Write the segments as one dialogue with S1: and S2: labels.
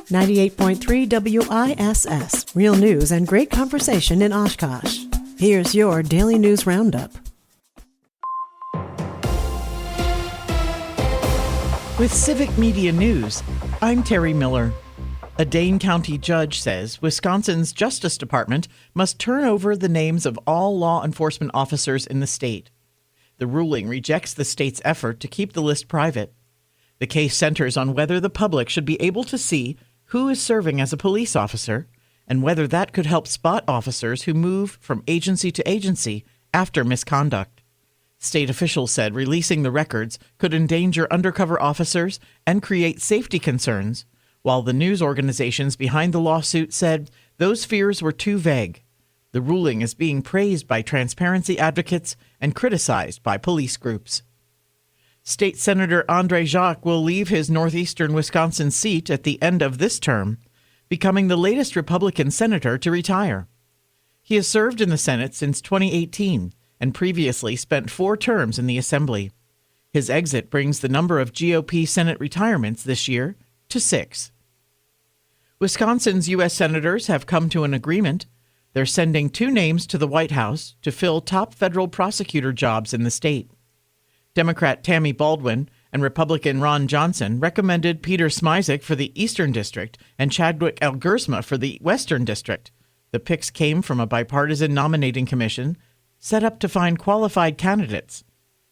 S1: 98.3 WISS. Real news and great conversation in Oshkosh. Here's your Daily News Roundup.
S2: With Civic Media News, I'm Terry Miller. A Dane County judge says Wisconsin's Justice Department must turn over the names of all law enforcement officers in the state. The ruling rejects the state's effort to keep the list private. The case centers on whether the public should be able to see who is serving as a police officer and whether that could help spot officers who move from agency to agency after misconduct. State officials said releasing the records could endanger undercover officers and create safety concerns, while the news organizations behind the lawsuit said those fears were too vague. The ruling is being praised by transparency advocates and criticized by police groups. State Senator Andre Jacques will leave his northeastern Wisconsin seat at the end of this term, becoming the latest Republican senator to retire. He has served in the Senate since 2018 and previously spent 4 terms in the Assembly. His exit brings the number of GOP Senate retirements this year to 6. Wisconsin's U.S. senators have come to an agreement. They're sending 2 names to the White House to fill top federal prosecutor jobs in the state. Democrat Tammy Baldwin and Republican Ron Johnson recommended Peter Smisek for the Eastern District and Chadwick Elgersma for the Western District. The picks came from a bipartisan nominating commission set up to find qualified candidates.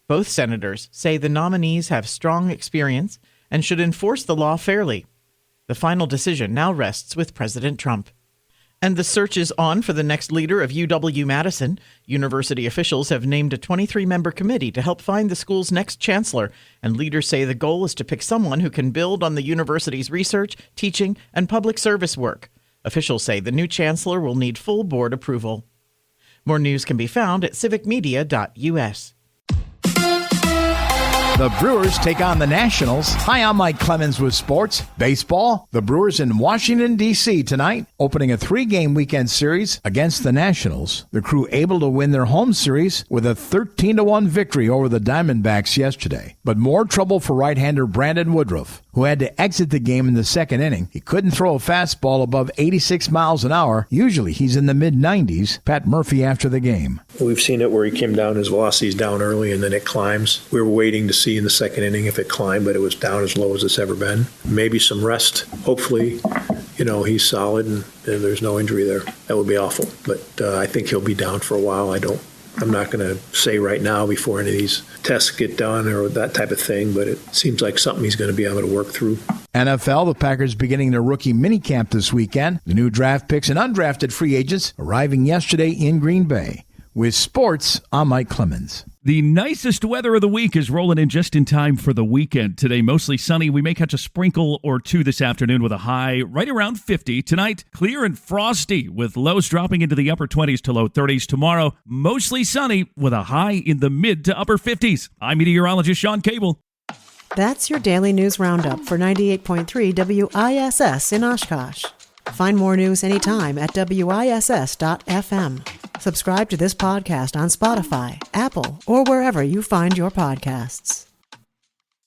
S2: Both senators say the nominees have strong experience and should enforce the law fairly. The final decision now rests with President Trump. And the search is on for the next leader of UW-Madison. University officials have named a 23-member committee to help find the school's next chancellor, and leaders say the goal is to pick someone who can build on the university's research, teaching, and public service work. Officials say the new chancellor will need full board approval. More news can be found at civicmedia.us.
S3: The Brewers take on the Nationals. Hi, I'm Mike Clemens with sports. Baseball, the Brewers in Washington, D.C. tonight, opening a 3-game weekend series against the Nationals. The Crew able to win their home series with a 13-1 victory over the Diamondbacks yesterday. But more trouble for right-hander Brandon Woodruff, who had to exit the game in the second inning. He couldn't throw a fastball above 86 miles an hour. Usually he's in the mid-90s. Pat Murphy after the game.
S4: We've seen it where he came down, his velocity's down early, and then it climbs. We were waiting to see in the second inning if it climbed, but it was down as low as it's ever been. Maybe some rest. Hopefully, he's solid and there's no injury there. That would be awful. But I think he'll be down for a while. I'm not going to say right now before any of these tests get done or that type of thing, but it seems like something he's going to be able to work through.
S3: NFL, the Packers beginning their rookie minicamp this weekend. The new draft picks and undrafted free agents arriving yesterday in Green Bay. With sports, I'm Mike Clemens.
S5: The nicest weather of the week is rolling in just in time for the weekend. Today, mostly sunny. We may catch a sprinkle or 2 this afternoon with a high right around 50. Tonight, clear and frosty with lows dropping into the upper 20s to low 30s. Tomorrow, mostly sunny with a high in the mid to upper 50s. I'm meteorologist Sean Cable.
S1: That's your Daily News Roundup for 98.3 WISS in Oshkosh. Find more news anytime at WISS.FM. Subscribe to this podcast on Spotify, Apple, or wherever you find your podcasts.